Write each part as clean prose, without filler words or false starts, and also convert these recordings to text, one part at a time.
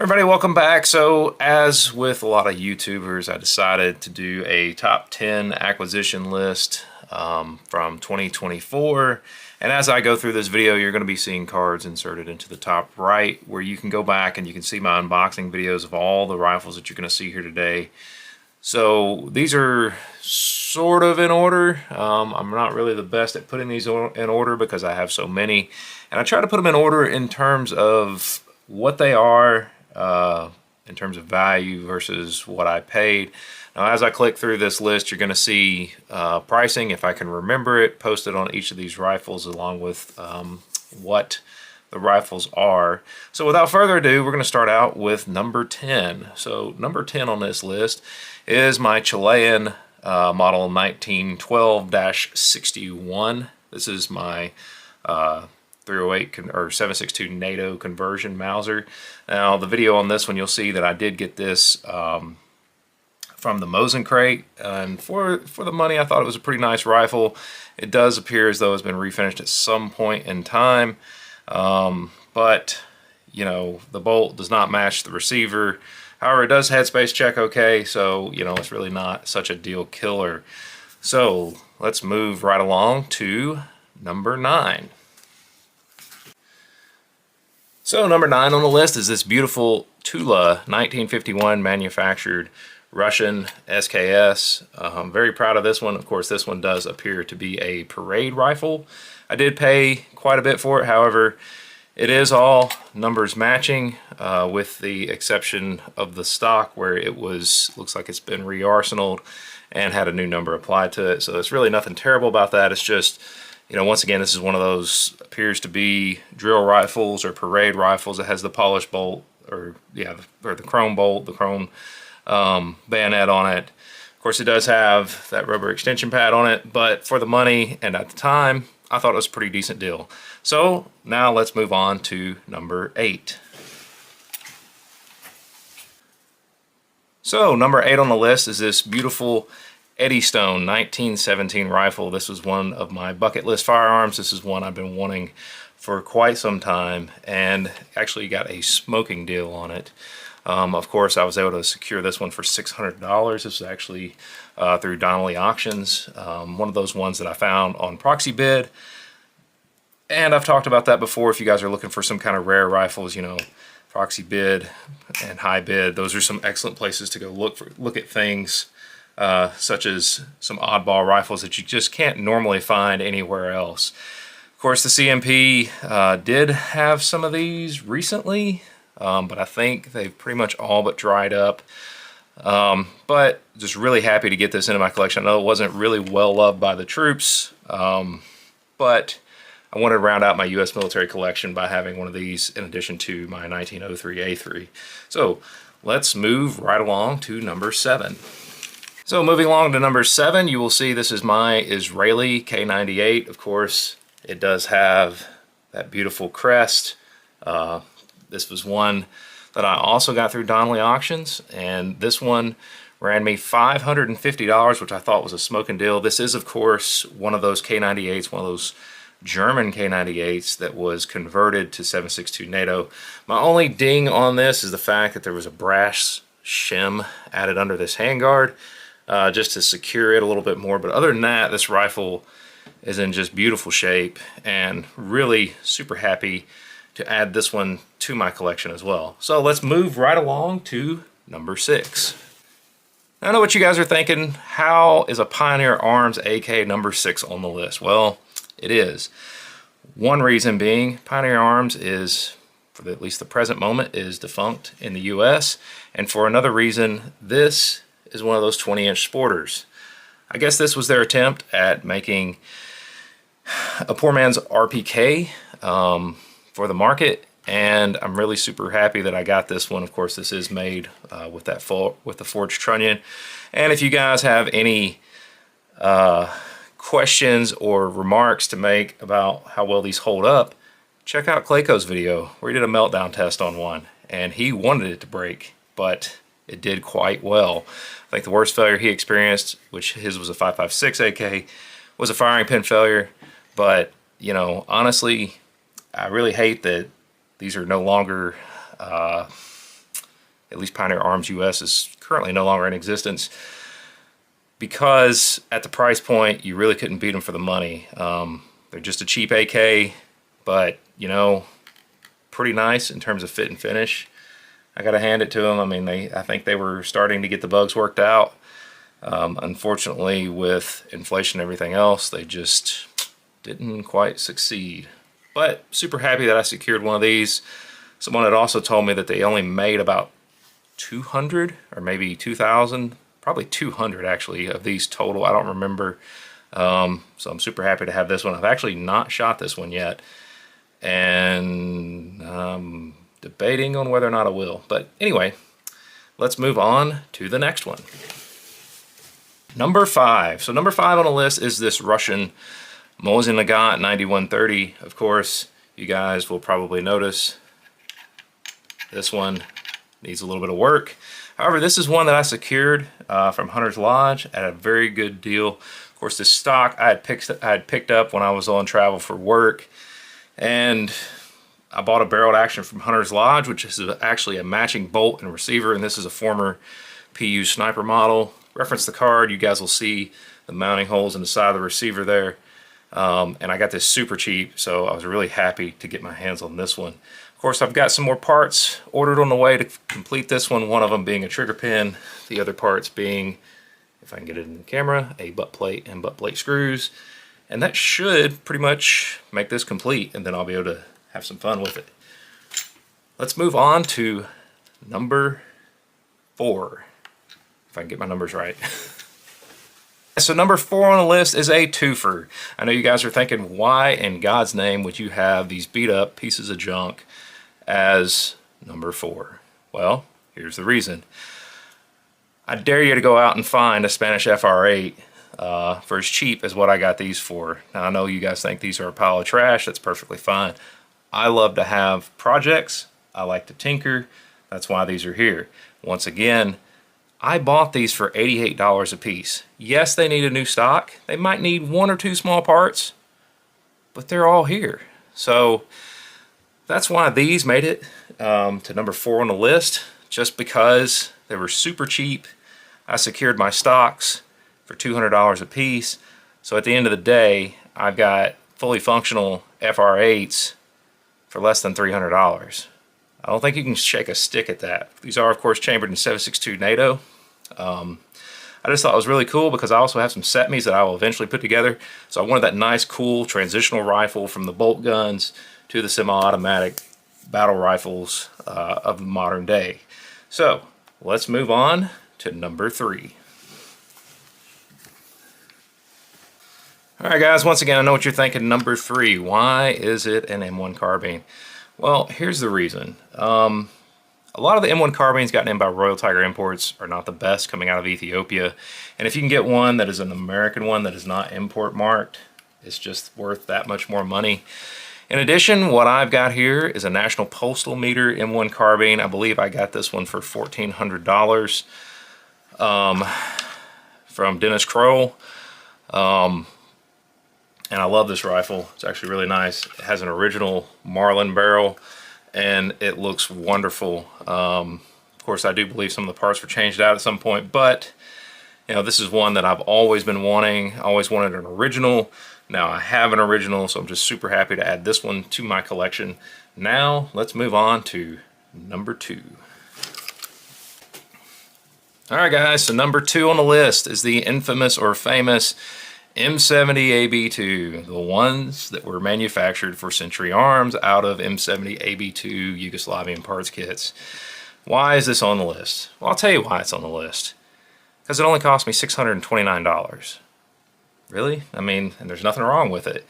Everybody, welcome back. So as with a lot of YouTubers, I decided to do a top 10 acquisition list from 2024. And as I go through this video, you're going to be seeing cards inserted into the top right where you can go back and you can see my unboxing videos of all the rifles that you're going to see here today. So these are sort of in order. I'm not really the best at putting these in order because I have so many. And I try to put them in order in terms of what they are, in terms of value versus what I paid. Now, as I click through this list, you're going to see pricing, if I can remember it, posted on each of these rifles along with what the rifles are. So without further ado, we're going to start out with number 10. So number 10 on this list is my Chilean model 1912-61. This is my 308 or 7.62 NATO conversion Mauser. Now the video on this one, you'll see that I did get this from the Mosg crate, and for the money I thought it was a pretty nice rifle. It does appear as though it's been refinished at some point in time, but you know, the bolt does not match the receiver. However, it does headspace check okay, so you know, it's really not such a deal killer. So let's move right along to number 9. So number 9 on the list is this beautiful Tula 1951 manufactured Russian SKS. I'm very proud of this one. Of course, this one does appear to be a parade rifle. I did pay quite a bit for it. However, it is all numbers matching with the exception of the stock where it looks like it's been re-arsenaled and had a new number applied to it. So there's really nothing terrible about that. It's just, you know, once again, this is one of those, appears to be drill rifles or parade rifles. It has the polished bolt, or yeah, or the chrome bolt, the chrome bayonet on it. Of course, it does have that rubber extension pad on it, but for the money and at the time, I thought it was a pretty decent deal. So now let's move on to number 8. So number 8 on the list is this beautiful Eddy Stone 1917 rifle. This was one of my bucket list firearms. This is one I've been wanting for quite some time and actually got a smoking deal on it. Of course, I was able to secure this one for $600. This was actually through Donnelly Auctions, one of those ones that I found on Proxy Bid. And I've talked about that before. If you guys are looking for some kind of rare rifles, you know, Proxy Bid and High Bid, those are some excellent places to go look at things such as some oddball rifles that you just can't normally find anywhere else. Of course, the CMP did have some of these recently, but I think they've pretty much all but dried up. But just really happy to get this into my collection. I know it wasn't really well loved by the troops, but I wanted to round out my U.S. military collection by having one of these in addition to my 1903 A3. So let's move right along to number 7. So moving along to number 7, you will see this is my Isra K98. Of course, it does have that beautiful crest. This was one that I also got through Donnelly Auctions, and this one ran me $550, which I thought was a smoking deal. This is, of course, one of those K98s, one of those German K98s that was converted to 7.62 NATO. My only ding on this is the fact that there was a brass shim added under this handguard just to secure it a little bit more. But other than that, this rifle is in just beautiful shape and really super happy to add this one to my collection as well. So let's move right along to number 6. I know what you guys are thinking. How is a Pioneer Arms AK number 6 on the list? Well, it is. One reason being Pioneer Arms is, for at least the present moment, is defunct in the US. And for another reason, this is one of those 20-inch sporters. I guess this was their attempt at making a poor man's RPK for the market, and I'm really super happy that I got this one. Of course, this is made with the forged trunnion. And if you guys have any questions or remarks to make about how well these hold up, check out Clayco's video where he did a meltdown test on one, and he wanted it to break, but it did quite well. I think the worst failure he experienced, which his was a 5.56 AK, was a firing pin failure. But, you know, honestly, I really hate that these are no longer at least Pioneer Arms US is currently no longer in existence, because at the price point, you really couldn't beat them for the money. They're just a cheap AK, but, you know, pretty nice in terms of fit and finish. I gotta hand it to them. I mean, I think they were starting to get the bugs worked out. Unfortunately, with inflation and everything else, they just didn't quite succeed. But super happy that I secured one of these. Someone had also told me that they only made about 200 or maybe 2,000, probably 200 actually, of these total. I don't remember. So I'm super happy to have this one. I've actually not shot this one yet, and I'm debating on whether or not I will. But anyway, let's move on to the next one. Number 5. So number 5 on the list is this Russian Mosg 9130. Of course, you guys will probably notice this one needs a little bit of work. However, this is one that I secured from Hunter's Lodge at a very good deal. Of course, this stock I had picked up when I was on travel for work, and I bought a barreled action from Hunter's Lodge, which is actually a matching bolt and receiver, and this is a former PU sniper model. Reference the card, you guys will see the mounting holes in the side of the receiver there. And I got this super cheap, so I was really happy to get my hands on this one. Of course, I've got some more parts ordered on the way to complete this one of them being a trigger pin, the other parts being, if I can get it in the camera, a butt plate and butt plate screws. And that should pretty much make this complete, and then I'll be able to have some fun with it. Let's move on to number 4, if I can get my numbers right. So number 4 on the list is a twofer. I know you guys are thinking, why in God's name would you have these beat up pieces of junk as number 4? Well, here's the reason. I dare you to go out and find a Spanish FR8 for as cheap as what I got these for. Now, I know you guys think these are a pile of trash. That's perfectly fine. I love to have projects. I like to tinker. That's why these are here. Once again, I bought these for $88 a piece. Yes, they need a new stock. They might need 1 or 2 small parts, but they're all here. So that's why these made it to number 4 on the list, just because they were super cheap. I secured my stocks for $200 a piece. So at the end of the day, I've got fully functional FR8s for less than $300. I don't think you can shake a stick at that. These are, of course, chambered in 7.62 NATO. I just thought it was really cool because I also have some setmies that I will eventually put together. So I wanted that nice, cool transitional rifle from the bolt guns to the semi-automatic battle rifles of the modern day. So let's move on to number 3. All right, guys, once again, I know what you're thinking. Number 3, why is it an M1 carbine? Well, here's the reason. A lot of the M1 carbines gotten in by Royal Tiger Imports are not the best coming out of Ethiopia. And if you can get one that is an American one that is not import marked, it's just worth that much more money. In addition, what I've got here is a National Postal Meter M1 carbine. I believe I got this one for $1,400 from Dennis Kroll. And I love this rifle. It's actually really nice. It has an original Marlin barrel, and it looks wonderful. Of course, I do believe some of the parts were changed out at some point, but you know, this is one that I've always been wanting. I always wanted an original. Now I have an original, so I'm just super happy to add this one to my collection. Now, let's move on to number 2. All right, guys, so number 2 on the list is the infamous or famous M70 Ab2, the ones that were manufactured for Century Arms out of M70 Ab2 Yugoslavian parts kits. Why is this on the list? Well, I'll tell you why it's on the list. Because it only cost me $629. Really? I mean, and there's nothing wrong with it.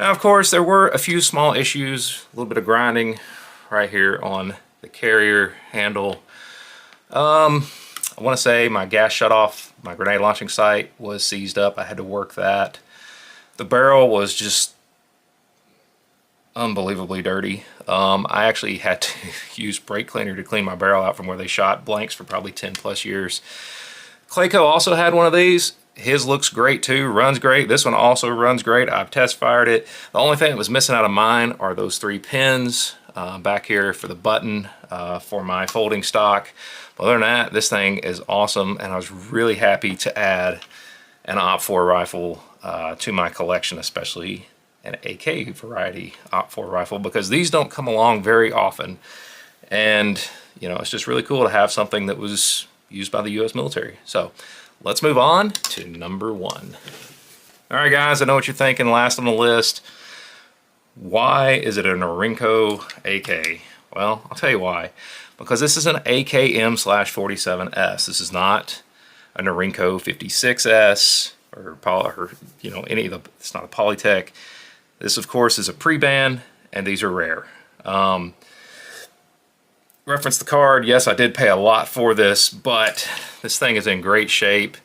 Now, of course, there were a few small issues, a little bit of grinding right here on the carrier handle. I want to say my gas shut off, my grenade launching sight was seized up. I had to work that. The barrel was just unbelievably dirty. I actually had to use brake cleaner to clean my barrel out from where they shot blanks for probably 10 plus years. Clayco also had one of these. His looks great too, runs great. This one also runs great. I've test fired it. The only thing that was missing out of mine are those 3 pins. back here for the button for my folding stock. But other than that, this thing is awesome, and I was really happy to add an Op4 rifle to my collection, especially an AK variety Op4 rifle, because these don't come along very often. And you know, it's just really cool to have something that was used by the US military. So let's move on to number 1. All right, guys, I know what you're thinking. Last on the list, why is it a Norinco AK? Well, I'll tell you why. Because this is an AKM/47S. This is not a Norinco 56S or you know, any of the. It's not a Polytech. This, of course, is a pre-ban, and these are rare. Reference the card. Yes, I did pay a lot for this, but this thing is in great shape,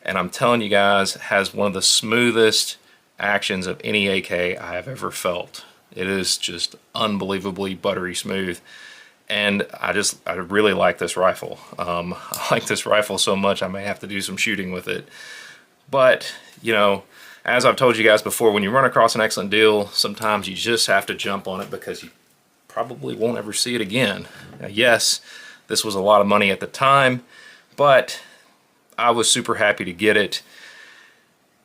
and I'm telling you guys, it has one of the smoothest actions of any AK I have ever felt. It is just unbelievably buttery smooth, and I really like this rifle. I like this rifle so much I may have to do some shooting with it. But you know, as I've told you guys before, when you run across an excellent deal, sometimes you just have to jump on it because you probably won't ever see it again. Now, yes, this was a lot of money at the time, but I was super happy to get it,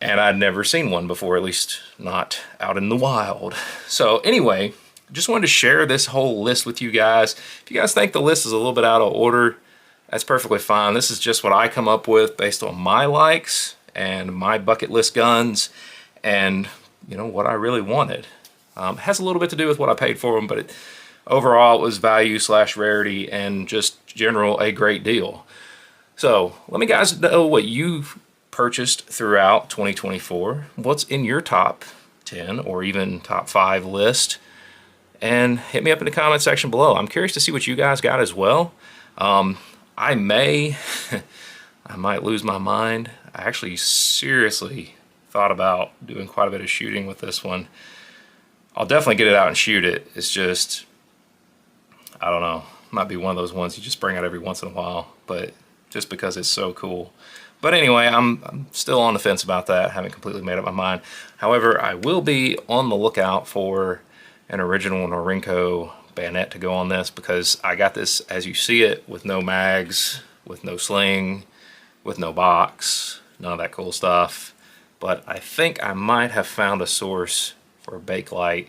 and I'd never seen one before, at least not out in the wild. So anyway, just wanted to share this whole list with you guys. If you guys think the list is a little bit out of order, that's perfectly fine. This is just what I come up with based on my likes and my bucket list guns, and you know, what I really wanted. It has a little bit to do with what I paid for them, but overall it was value/rarity and just general a great deal. So let me guys know what you've purchased throughout 2024. What's in your top 10 or even top 5 list? And hit me up in the comment section below. I'm curious to see what you guys got as well. I might lose my mind. I actually seriously thought about doing quite a bit of shooting with this one. I'll definitely get it out and shoot it. It's just, I don't know, might be one of those ones you just bring out every once in a while, but just because it's so cool. But anyway, I'm still on the fence about that. Haven't completely made up my mind. However, I will be on the lookout for an original Norinco bayonet to go on this, because I got this as you see it, with no mags, with no sling, with no box, none of that cool stuff. But I think I might have found a source for a Bakelite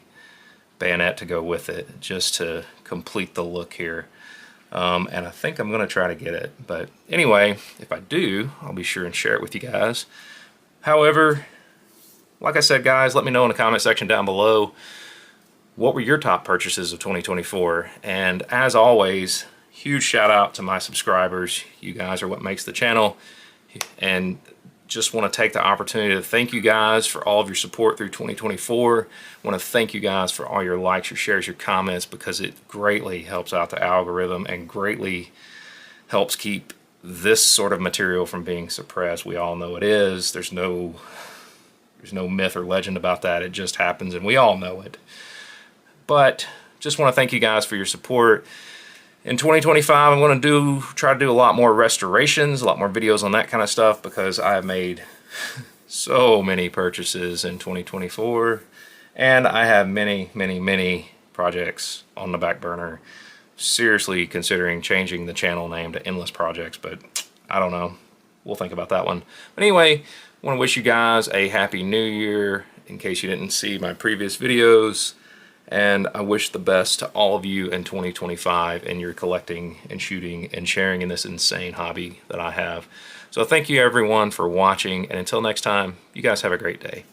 bayonet to go with it, just to complete the look here. And I think I'm going to try to get it. But anyway, if I do, I'll be sure and share it with you guys. However, like I said, guys, let me know in the comment section down below, what were your top purchases of 2024? And as always, huge shout out to my subscribers. You guys are what makes the channel. And just want to take the opportunity to thank you guys for all of your support through 2024. I want to thank you guys for all your likes, your shares, your comments, because it greatly helps out the algorithm and greatly helps keep this sort of material from being suppressed. We all know it is. There's no myth or legend about that. It just happens, and we all know it. But just want to thank you guys for your support. In 2025, I'm going to try to do a lot more restorations, a lot more videos on that kind of stuff, because I have made so many purchases in 2024, and I have many projects on the back burner. Seriously considering changing the channel name to Endless Projects, but I don't know. We'll think about that one. But anyway, I want to wish you guys a happy new year, in case you didn't see my previous videos. And I wish the best to all of you in 2025 in your collecting and shooting and sharing in this insane hobby that I have. So thank you everyone for watching, and until next time, you guys have a great day.